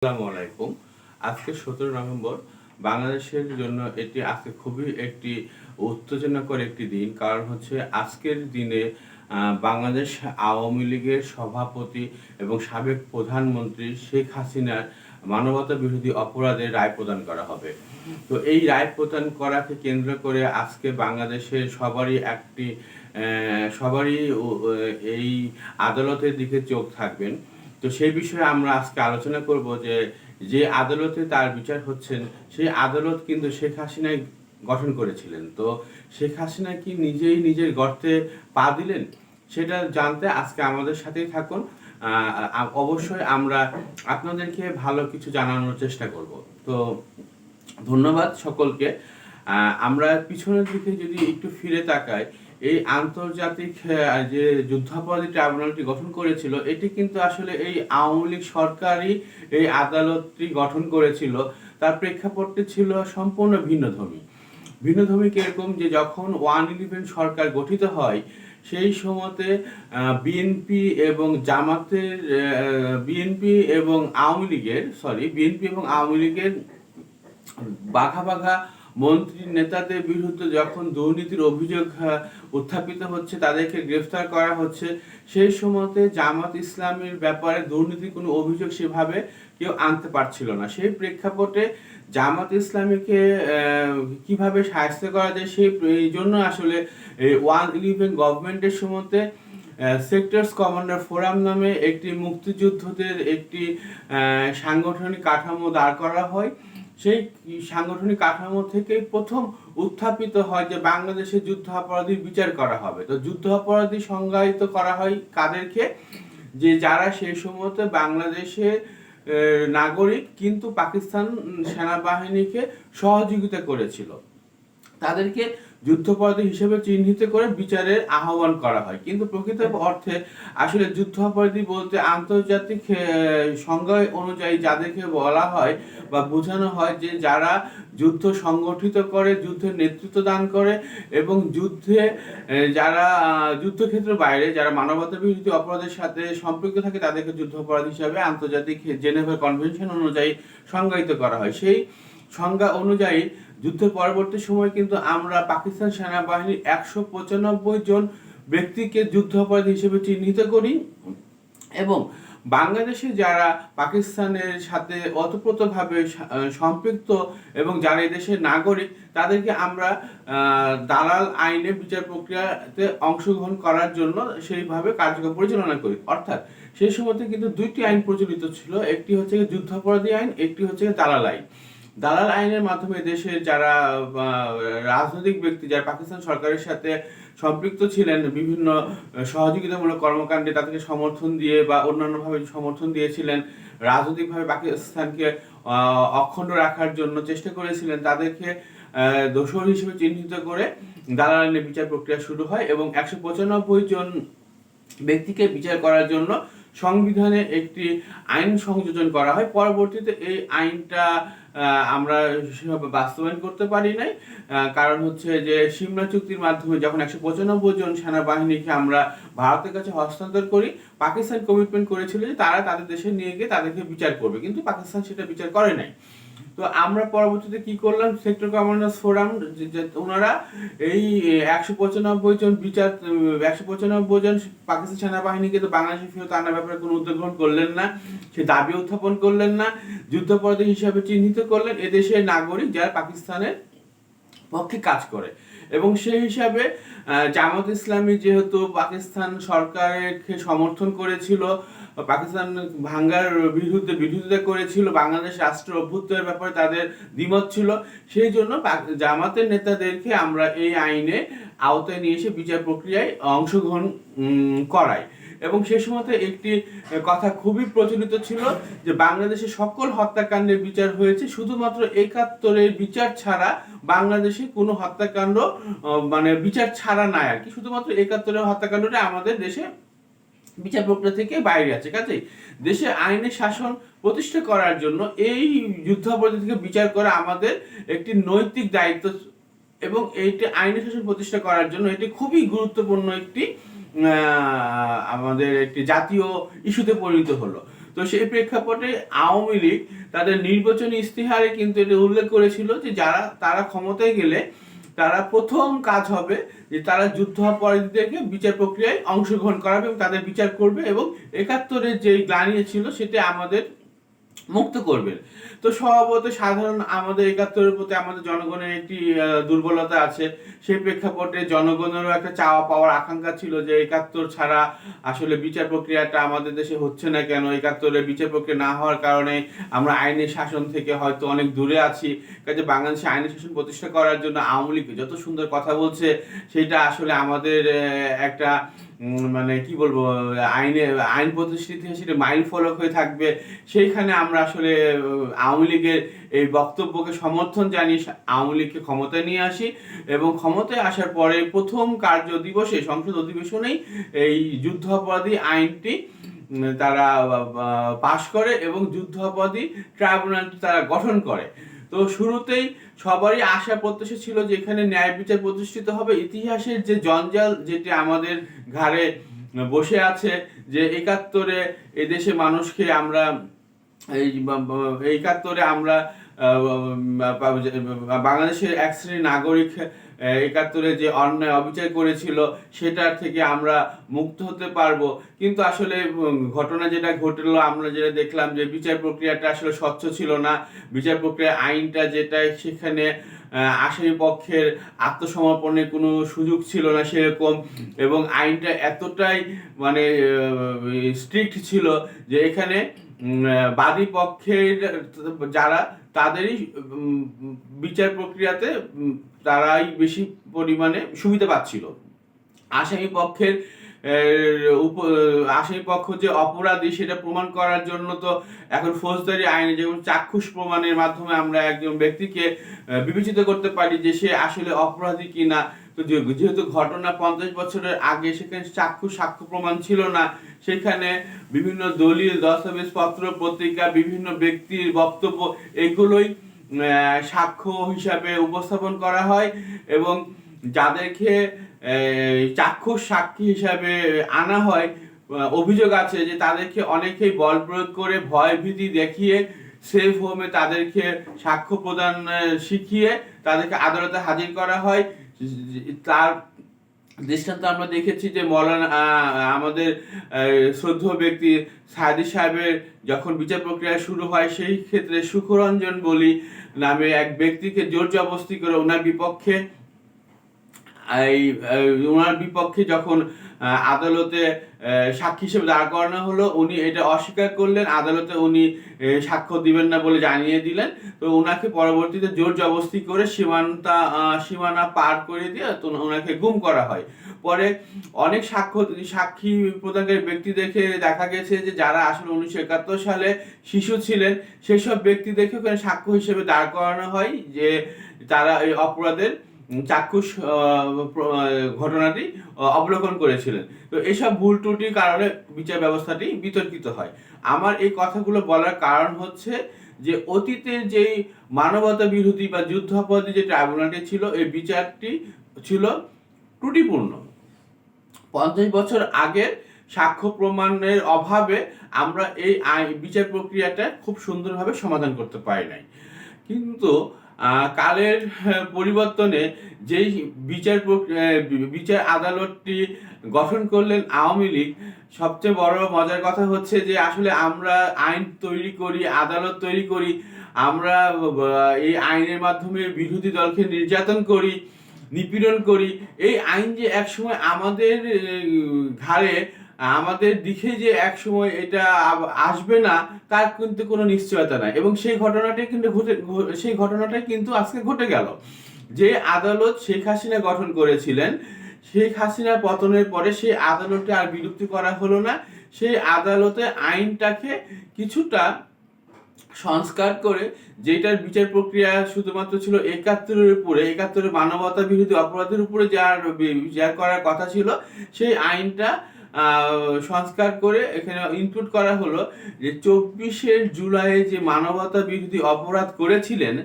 আসসালামু আলাইকুম। আজকে 17 নভেম্বর বাংলাদেশের জন্য এটি আজকে খুবই একটি উত্তেজনাকর একটি দিন। কারণ হচ্ছে আজকের দিনে বাংলাদেশ আওয়ামী লীগের সভাপতি এবং সাবেক প্রধানমন্ত্রী শেখ হাসিনার মানবতা বিরোধী অপরাধের রায় প্রদান করা হবে। তো এই রায় প্রদান করাকে কেন্দ্র করে আজকে বাংলাদেশের সবারই এই আদালতের দিকে চোখ থাকবেন। তো সেই বিষয়ে আমরা আজকে আলোচনা করব যে যে আদালতে তার বিচার হচ্ছেন সেই আদালত কিন্তু শেখ হাসিনাই গঠন করেছিলেন। তো শেখ হাসিনা কি নিজেই নিজের গর্তে পা দিলেন, সেটা জানতে আজকে আমাদের সাথেই থাকুন। অবশ্যই আমরা আপনাদেরকে ভালো কিছু জানানোর চেষ্টা করব। তো ধন্যবাদ সকলকে। আমরা পিছনের দিকে যদি একটু ফিরে তাকাই, এই আন্তর্জাতিক যে যুদ্ধাপরাধী ট্রাইব্যুনালটি গঠন করেছিল, এটি কিন্তু আসলে এই আওয়ামী লীগ সরকারই এই আদালতটি গঠন করেছিল। তার প্রেক্ষাপটটি ছিল সম্পূর্ণ ভিন্নধর্মী কিরকম, যে যখন 111 সরকার গঠিত হয় সেই সময়তে বিএনপি এবং জামাতের বিএনপি এবং আওয়ামী লীগের বাঘা বাঘা মন্ত্রী নেতাদের বিরুদ্ধে যখন দুর্নীতির অভিযোগ উত্থাপিত হচ্ছে, তাদেরকে গ্রেফতার করা হচ্ছে, সেই সময়তে জামাত ইসলামের ব্যাপারে দুর্নীতির কোনো অভিযোগ সেভাবে কেউ আনতে পারছিল না। সেই প্রেক্ষাপটে জামাত ইসলামীকে কিভাবে শায়েস্তা করা যায়, এই জন্য আসলে 111 গভর্নমেন্টের সময়তে সেক্টরস কমান্ডার ফোরাম নামে একটি মুক্তিযুদ্ধদের একটি সাংগঠনিক কাঠামো দাঁড় করা হয়। সেই সাংগঠনিক কাঠামো থেকে প্রথম উত্থাপিত হয় যে বাংলাদেশে যুদ্ধাপরাধীর বিচার করা হবে। তো যুদ্ধাপরাধী সংজ্ঞায়িত করা হয় কাদেরকে, যে যারা সেই সময়তে বাংলাদেশের নাগরিক কিন্তু পাকিস্তান সেনাবাহিনীকে সহযোগিতা করেছিল, তাদেরকে যুদ্ধাপরাধী হিসেবে চিহ্নিত করে বিচারের আহ্বান করা হয়। কিন্তু প্রকৃত অর্থে আসলে যুদ্ধাপরাধী বলতে আন্তর্জাতিক সংজ্ঞা অনুযায়ী যাদেরকে বলা হয় বা বোঝানো হয় যে যারা যুদ্ধ সংগঠিত করে, যুদ্ধের নেতৃত্ব দান করে এবং যারা যুদ্ধক্ষেত্রের বাইরে যারা মানবতা বিরোধী অপরাধের সাথে সম্পৃক্ত থাকে, তাদেরকে যুদ্ধাপরাধী হিসাবে আন্তর্জাতিক জেনেভা কনভেনশন অনুযায়ী সংজ্ঞায়িত করা হয়। সেই সংজ্ঞা অনুযায়ী যুদ্ধের পরবর্তী সময় কিন্তু আমরা পাকিস্তান সেনাবাহিনীর 195 জন ব্যক্তিকে যুদ্ধাপরাধী হিসেবে চিহ্নিত করি এবং বাংলাদেশে যারা পাকিস্তানের সাথে ওতপ্রোতভাবে সম্পৃক্ত এবং যারা এই দেশের নাগরিক, তাদেরকে আমরা দালাল আইনে বিচার প্রক্রিয়াতে অংশগ্রহণ করার জন্য সেইভাবে কার্যক্রম পরিচালনা করি। অর্থাৎ সেই সময়তে কিন্তু দুইটি আইন প্রচলিত ছিল, একটি হচ্ছে যুদ্ধাপরাধী আইন, একটি হচ্ছে দালাল আইন। দালাল আইনের মাধ্যমে দেশের যারা রাজনৈতিক ব্যক্তি যারা পাকিস্তান সরকারের সাথে সম্পৃক্ত ছিলেন বিভিন্ন সহযোগিতামূলক কর্মকাণ্ডে, তাদেরকে সমর্থন দিয়ে বা অন্যান্যভাবে সমর্থন দিয়েছিলেন, রাজনৈতিকভাবে পাকিস্তানকে অখণ্ড রাখার জন্য চেষ্টা করেছিলেন, তাদেরকে দোষর হিসেবে চিহ্নিত করে দালাল আইনের বিচার প্রক্রিয়া শুরু হয় এবং 195 জন ব্যক্তিকে বিচার করার জন্য সংবিধানে একটি আইন সংযোজন করা হয়। পরবর্তীতে এই আইনটা আমরা সেভাবে বাস্তবায়ন করতে পারি নাই, কারণ হচ্ছে যে সিমলা চুক্তির মাধ্যমে যখন 195 জন সেনাবাহিনীকে আমরা ভারতের কাছে হস্তান্তর করি, পাকিস্তান কমিটমেন্ট করেছিল যে তারা তাদের দেশে নিয়ে গিয়ে তাদেরকে বিচার করবে, কিন্তু পাকিস্তান সেটা বিচার করে নাই। তো আমরা পরবর্তীতে কি করলাম, সেক্টর কমান্ডার্স ফোরাম ওনারা এই 195 জন 195 জন পাকিস্তান সেনাবাহিনীকে তো বাংলাদেশে ফেরত আনার ব্যাপারে কোনো উদ্যোগ গ্রহণ করলেন না, সে দাবি উত্থাপন করলেন না, যুদ্ধাপরাধী হিসাবে চিহ্নিত করলেন এদেশের নাগরিক যারা পাকিস্তানের পক্ষে কাজ করে। এবং সেই হিসাবে জামাত ইসলামী যেহেতু পাকিস্তান সরকারকে সমর্থন করেছিল, পাকিস্তান ভাঙ্গার বিরোধিতা করেছিল, বাংলাদেশ রাষ্ট্র অভ্যুত্থানের ব্যাপারে তাদের দ্বিমত ছিল, সেই জন্য জামাতের নেতাদেরকে আমরা এই আইনে আওতায় নিয়ে এসে বিচার প্রক্রিয়ায় অংশগ্রহণ করাই। এবং সেই সময়তে একটি কথা খুবই প্রচলিত ছিল যে বাংলাদেশে সকল হত্যাকাণ্ডের বিচার হয়েছে, শুধুমাত্র 71-এর বিচার ছাড়া বাংলাদেশে কোনো হত্যাকাণ্ড বিচার ছাড়া নাই আর কি, শুধুমাত্র 71-এর হত্যাকাণ্ডটা আমাদের দেশে বিচার প্রক্রিয়া থেকে বাইরে আছে। কাজেই দেশে আইনের শাসন প্রতিষ্ঠা করার জন্য এই যুদ্ধাপরাধী থেকে বিচার করা আমাদের একটি নৈতিক দায়িত্ব এবং এইটি আইনের শাসন প্রতিষ্ঠা করার জন্য এটি খুবই গুরুত্বপূর্ণ একটি আমাদের একটি জাতীয় ইস্যুতে পরিণত হলো। তো তো সেই প্রেক্ষাপটে আওয়ামী লীগ তাদের নির্বাচনী ইস্তিহারে কিন্তু এটা উল্লেখ করেছিল যে তারা ক্ষমতায় গেলে তারা প্রথম কাজ হবে যে তারা যুদ্ধাপরাধীদেরকে বিচার প্রক্রিয়ায় অংশগ্রহণ করাবে এবং তাদের বিচার করবে এবং ৭১-এর যে গ্লানি ছিল সেটা আমাদের মুক্ত করবেন। তো স্বভাবত সাধারণ আমাদের ৭১-এর প্রতি আমাদের জনগণের একটি দুর্বলতা আছে। সেই প্রেক্ষাপটে জনগণেরও একটা চাওয়া পাওয়ার আকাঙ্ক্ষা ছিল যে ৭১ ছাড়া আসলে বিচার প্রক্রিয়াটা আমাদের দেশে হচ্ছে না কেন, ৭১-এর বিচার প্রক্রিয়া না হওয়ার কারণে আমরা আইনের শাসন থেকে হয়তো অনেক দূরে আছি। কাজে বাংলাদেশে আইনের শাসন প্রতিষ্ঠা করার জন্য আওয়ামী লীগ যত সুন্দর কথা বলছে সেটা আসলে আমাদের একটা মানে কি বলবো আইন প্রতিষ্ঠিত সেটা মাইল ফলক হয়ে থাকবে। সেইখানে আমরা আসলে আওয়ামী লীগের এই বক্তব্যকে সমর্থন জানিয়ে আওয়ামী লীগকে ক্ষমতায় নিয়ে আসি এবং ক্ষমতায় আসার পরে প্রথম কার্য দিবসে সংসদ অধিবেশনেই এই যুদ্ধাপরাধী আইনটি তারা পাশ করে এবং যুদ্ধাপরাধী ট্রাইব্যুনালটি তারা গঠন করে। তো শুরুতেই সবারই আশা প্রত্যাশা ছিল যে এখানে ন্যায় বিচার প্রতিষ্ঠিত হবে। ইতিহাসের যে জঞ্জাল যেটি আমাদের ঘাড়ে বসে আছে যে ৭১-এ এদেশে মানুষকে আমরা এই ৭১-এ আমরা বাংলাদেশের এক শ্রেণীর নাগরিক ৭১-এ যে অন্যায় অবিচার করেছিল সেটার থেকে আমরা মুক্ত হতে পারবো, কিন্তু আসলে ঘটনা যেটা ঘটলো আমরা যেটা দেখলাম যে বিচার প্রক্রিয়াটা আসলে স্বচ্ছ ছিল না। বিচার প্রক্রিয়া আইনটা যেটা সেখানে আসামি পক্ষের আত্মসমর্পণের কোনো সুযোগ ছিল না সেরকম, এবং আইনটা এতটাই মানে স্ট্রিক্ট ছিল যে এখানে বাদী পক্ষের যারা তাদেরই বিচার প্রক্রিয়াতে তারাই বেশি পরিমাণে সুবিধা পাচ্ছিল। আসামি পক্ষের আসামি পক্ষ যে অপরাধী সেটা প্রমাণ করার জন্য তো এখন ফৌজদারি আইনে যেমন চাক্ষুষ প্রমাণের মাধ্যমে আমরা একজন ব্যক্তিকে বিবেচিত করতে পারি যে সে আসলে অপরাধী কিনা। তো যেহেতু ঘটনা 50 বছরের আগে সেখানে চাক্ষুষ সাক্ষ্য প্রমাণ ছিল না, সেখানে বিভিন্ন দলিল দস্তাবেজপত্র পত্রিকা বিভিন্ন ব্যক্তির বক্তব্য এগুলোই সাক্ষ্য হিসাবে উপস্থাপন করা হয় এবং যাদেরকে চাক্ষুষ সাক্ষী হিসাবে আনা হয় অভিযোগ আছে যে তাদেরকে অনেকেই বল প্রয়োগ করে ভয় ভীতি দেখিয়ে সেফ হোমে তাদেরকে সাক্ষ্য প্রদান শিখিয়ে তাদেরকে আদালতে হাজির করা হয়। তার দৃষ্টান্ত আমরা দেখেছি যে মৌলানা আমাদের শ্রদ্ধেয় ব্যক্তি সায়েদী সাহেবের যখন বিচার প্রক্রিয়া শুরু হয় সেই ক্ষেত্রে সুখরঞ্জন বলি নামে এক ব্যক্তিকে জোর জবরদস্তি করে ওনার বিপক্ষে যখন আদালতে সাক্ষী হিসেবে দাঁড় করানো হলো উনি এটা অস্বীকার করলেন, আদালতে উনি সাক্ষ্য দিবেন না বলে জানিয়ে দিলেন। তো ওনাকে পরবর্তীতে জোর জবরদস্তি করে সীমানা পার করে দিয়ে তো ওনাকে গুম করা হয়। পরে অনেক সাক্ষী প্রদানকারী ব্যক্তি দেখে দেখা গেছে যে যারা আসলে 1971 সালে শিশু ছিলেন সেসব ব্যক্তি দেখে ওখানে সাক্ষ্য হিসেবে দাঁড় করানো হয় যে তারা এই অপরাধের চাক্ষুষ ঘটনাটি অবলোকন করেছিলেন। তো এইসব ভুল ত্রুটির কারণে বিচার ব্যবস্থাটি বিতর্কিত হয়। আমার এই কথাগুলো বলার কারণ হচ্ছে যে অতীতের যেই মানবতা বিরোধী বা যুদ্ধাপরাধী যে ট্রাইব্যুনালটি ছিল এই বিচারটি ছিল ত্রুটিপূর্ণ। 50 বছর আগে সাক্ষ্য প্রমাণের অভাবে আমরা এই বিচার প্রক্রিয়াটা খুব সুন্দরভাবে সমাধান করতে পারি নাই। কিন্তু কালের পরিবর্তনে যেই বিচার আদালতটি গঠন করলেন আওয়ামী লীগ, সবচেয়ে বড় মজার কথা হচ্ছে যে আসলে আমরা আইন তৈরি করি, আদালত তৈরি করি, আমরা এই আইনের মাধ্যমে বিরোধী দলকে নির্যাতন করি, নিপীড়ন করি। এই আইন যে একসময় আমাদের ঘাড়ে আমাদের দিকে যে এক সময় এটা আসবে না তার কিন্তু কোনো নিশ্চয়তা নাই, এবং সেই ঘটনাটাই কিন্তু আজকে ঘটে গেল। যে আদালত শেখ হাসিনা গঠন করেছিলেন, শেখ হাসিনার পতনের পরে সেই আদালতে আর বিলুপ্তি করা হলো না। সেই আদালতে আইনটাকে কিছুটা সংস্কার করে যেটার বিচার প্রক্রিয়া শুধুমাত্র ছিল ৭১-এর উপরে, ৭১-এর মানবতা বিরোধী অপরাধের উপরে যার বিচার করার কথা ছিল সেই আইনটা সংস্কার করে এখানে ইনক্লুড করা হলো যে 24 জুলাই যে মানবতা বিরোধী অপরাধ করেছিলেন,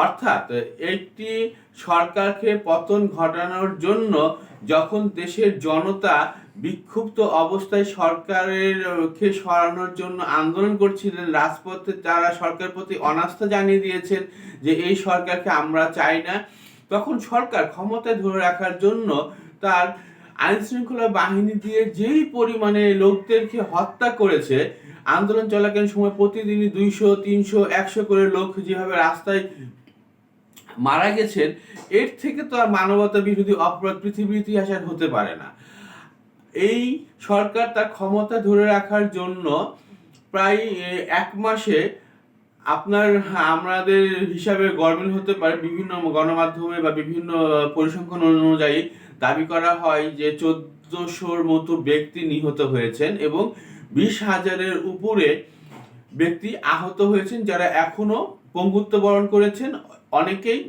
অর্থাৎ একটি সরকারকে পতন ঘটানোর জন্য যখন দেশের জনতা বিক্ষুব্ধ অবস্থায় সরকারকে সরানোর জন্য আন্দোলন করছিলেন রাজপথে, তারা সরকারের প্রতি অনাস্থা জানিয়ে দিয়েছেন যে এই সরকারকে আমরা চাই না, তখন সরকার ক্ষমতায় ধরে রাখার জন্য তার আইন শৃঙ্খলা বাহিনী দিয়ে যেই পরিমাণে লোকদেরকে হত্যা করেছে, আন্দোলন চলাকালীন সময় প্রতিদিনই 200, 300, 100 করে লোক যেভাবে রাস্তায় মারা গেছেন, এর থেকে তো আর মানবতা বিরোধী অপরাধ পৃথিবীর ইতিহাসে আর হতে পারে না। এই সরকার তার ক্ষমতা ধরে রাখার জন্য প্রায় 1 মাসে আমাদের হিসাবে গরমিল হতে পারে, বিভিন্ন গণমাধ্যমে বা বিভিন্ন পরিসংখ্যান অনুযায়ী দাবি করা হয় যে 1400-র মতো ব্যক্তি নিহত হয়েছেন এবং 20,000-এর উপরে ব্যক্তি আহত হয়েছেন, যারা এখনো পঙ্গুত্ব বরণ করেছেন, অনেকেই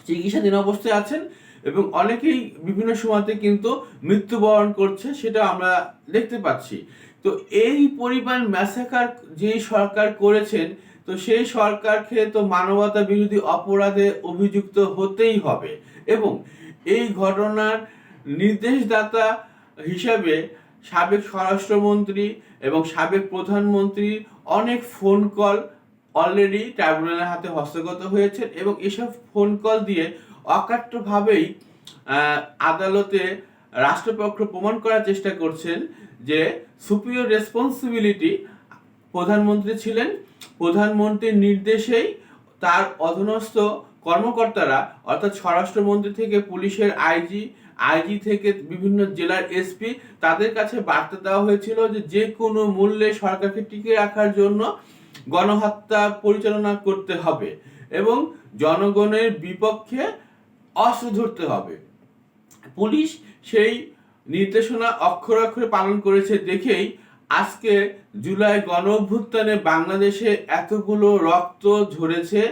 চিকিৎসাধীন অবস্থায় আছেন এবং অনেকেই বিভিন্ন সময়তে কিন্তু মৃত্যুবরণ করছে, সেটা আমরা দেখতে পাচ্ছি। তো এই পরিমাণ ম্যাসাকার যেই সরকার করেছেন, তো সেই সরকারকে তো মানবতা বিরোধী অপরাধে অভিযুক্ত হতেই হবে এবং এই ঘটনার নির্দেশদাতা হিসাবে সাবেক স্বরাষ্ট্রমন্ত্রী এবং সাবেক প্রধানমন্ত্রীর অনেক ফোন কল অলরেডি ট্রাইব্যুনালের হাতে হস্তগত হয়েছে এবং এসব ফোন কল দিয়ে অকাট্যভাবেই আদালতে রাষ্ট্রপক্ষ প্রমাণ করার চেষ্টা করছেন যে সুপিরিয়র রেসপন্সিবিলিটি প্রধানমন্ত্রী ছিলেন, প্রধানমন্ত্রীর নির্দেশেই তার অধীনস্থ কর্মকর্তারা অর্থাৎ স্বরাষ্ট্রমন্ত্রী থেকে পুলিশের আইজি থেকে বিভিন্ন জেলার এসপি, তাদের কাছে বার্তা দেওয়া হয়েছিল যে যে কোনো মূল্যে সরকারকে টিকে রাখার জন্য গণহত্যা পরিচালনা করতে হবে এবং জনগণের বিপক্ষে অস্ত্র ধরতে হবে। পুলিশ সেই নির্দেশনা অক্ষরে অক্ষরে পালন করেছে দেখেই আজকে জুলাই গণ অভ্যুত্থানে বাংলাদেশে এতগুলো রক্ত ঝরেছে,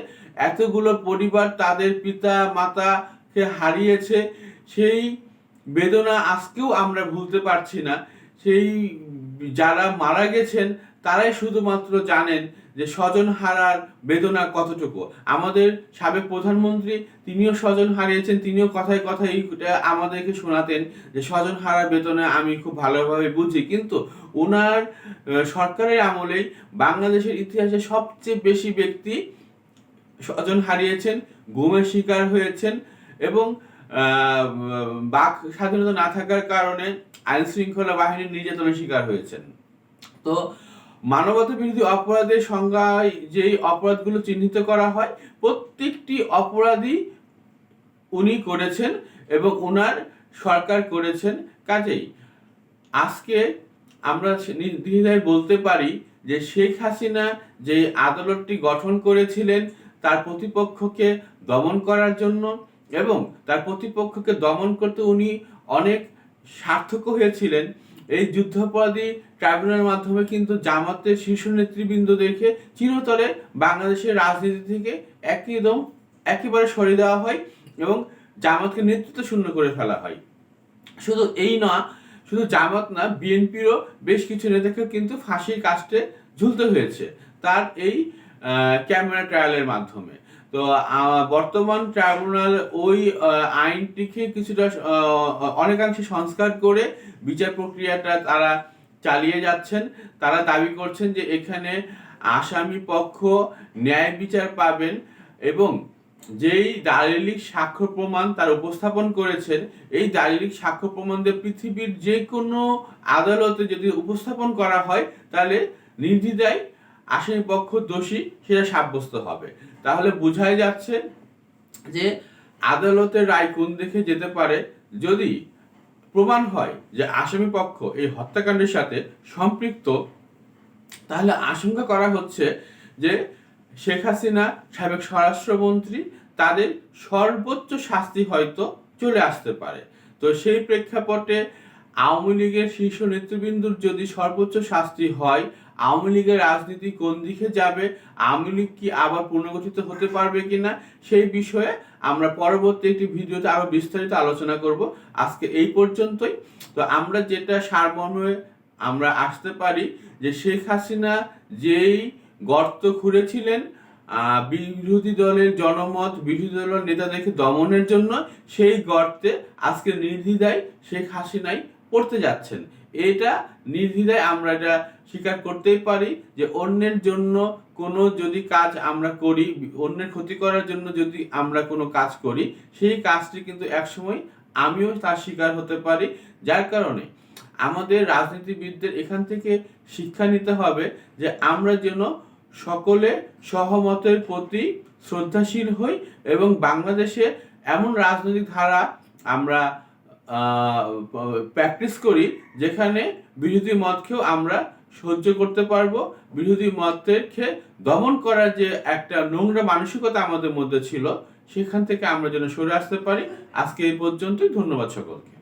এতগুলো পরিবার তাদের পিতা মাতাকে হারিয়েছে, সেই বেদনা আজকেও আমরা ভুলতে পারছি না। সেই যারা মারা গেছেন তারাই শুধুমাত্র জানেন যে স্বজন হারার বেদনা কতটুকু। আমাদের সাবেক প্রধানমন্ত্রী তিনিও স্বজন হারিয়েছেন, তিনিও কথায় কথায় আমাদেরকে শোনাতেন যে স্বজন হারার বেদনা আমি খুব ভালোভাবে বুঝি, কিন্তু ওনার সরকারের আমলেই বাংলাদেশের ইতিহাসে সবচেয়ে বেশি ব্যক্তি স্বজন হারিয়েছেন, গুমের শিকার হয়েছেন এবং বাক স্বাধীনতা না থাকার কারণে আইন শৃঙ্খলা বাহিনীর নির্যাতনের শিকার হয়েছেন। তো মানবতা বিরোধী অপরাধের সংজ্ঞায় যেই অপরাধগুলো চিহ্নিত করা হয়, প্রত্যেকটি অপরাধী উনি করেছেন এবং উনার সরকার করেছেন। কাজেই আজকে আমরা নির্দ্বিধায় বলতে পারি যে শেখ হাসিনা যে আদালতটি গঠন করেছিলেন তার প্রতিপক্ষকে দমন করার জন্য এবং তার প্রতিপক্ষকে দমন করতে উনি অনেক সার্থক হয়েছিলেন। এই যুদ্ধাপরাধী ট্রাইব্যুনালের মাধ্যমে কিন্তু জামাতের শীর্ষ নেতৃবৃন্দদেরকে চিরতরে বাংলাদেশের রাজনীতি থেকে একেবারে সরিয়ে দেওয়া হয় এবং জামাতকে নেতৃত্ব শূন্য করে ফেলা হয়। শুধু এই না, শুধু জামাত না, বিএনপিরও বেশ কিছু নেতাকে কিন্তু ফাঁসির কাস্টে ঝুলতে হয়েছে তার এই ক্যামেরা ট্রায়ালের মাধ্যমে। তো বর্তমান ট্রাইব্যুনাল ওই আইনটিকে কিছুটা অনেকাংশে সংস্কার করে বিচার প্রক্রিয়াটা তারা চালিয়ে যাচ্ছেন। তারা দাবি করছেন যে এখানে আসামি পক্ষ ন্যায় বিচার পাবেন এবং যেই দালিলিক সাক্ষ্য প্রমাণ তার উপস্থাপন করেছেন, এই দালিলিক সাক্ষ্য প্রমাণ দিয়ে পৃথিবীর যে কোনো আদালতে যদি উপস্থাপন করা হয় তাহলে নির্দ্বিধায় আসামি পক্ষ দোষী সেটা সাব্যস্ত হবে। তাহলে বোঝাই যাচ্ছে যে আদালতের রায় কোন দিকে যেতে পারে। যদি প্রমাণ হয় যে আসামি পক্ষ এই হত্যাকাণ্ডের সাথে সম্পৃক্ত, তাহলে আশঙ্কা করা হচ্ছে যে শেখ হাসিনা সাবেক স্বরাষ্ট্রমন্ত্রী তাদের সর্বোচ্চ শাস্তি হয়তো চলে আসতে পারে। তো সেই প্রেক্ষাপটে আওয়ামী লীগের শীর্ষ নেতৃবৃন্দুর যদি সর্বোচ্চ শাস্তি হয়, আওয়ামী লীগের রাজনীতি কোন দিকে যাবে, আওয়ামী লীগ কি আবার পুনর্গঠিত হতে পারবে কিনা, সেই বিষয়ে আমরা পরবর্তী একটি ভিডিওতে আরো বিস্তারিত আলোচনা করব। আজকে এই পর্যন্তই। তো আমরা যেটা সারমর্মে আমরা আসতে পারি যে শেখ হাসিনা যেই গর্ত খুঁড়েছিলেন বিরোধী দলের জনমত, বিরোধী দলের নেতাদেরকে দমনের জন্য, সেই গর্তে আজকে নির্দ্বিধায় শেখ হাসিনাই পড়তে যাচ্ছেন। এটা নির্দ্বিধায় আমরা এটা স্বীকার করতেই পারি যে অন্যের জন্য কোনো যদি কাজ আমরা করি, অন্যের ক্ষতি করার জন্য যদি আমরা কোনো কাজ করি, সেই কাজটি কিন্তু একসময় আমিও তার শিকার হতে পারি। যার কারণে আমাদের রাজনীতিবিদদের এখান থেকে শিক্ষা নিতে হবে যে আমরা যেন সকলে সহমতের প্রতি শ্রদ্ধাশীল হই এবং বাংলাদেশে এমন রাজনৈতিক ধারা আমরা প্র্যাকটিস করি যেখানে বিরোধী মতকেও আমরা সহ্য করতে পারবো। বিরোধী মতকে দমন করার যে একটা নোংরা মানসিকতা আমাদের মধ্যে ছিল, সেখান থেকে আমরা যেন সরে আসতে পারি। আজকে এই পর্যন্তই। ধন্যবাদ সকলকে।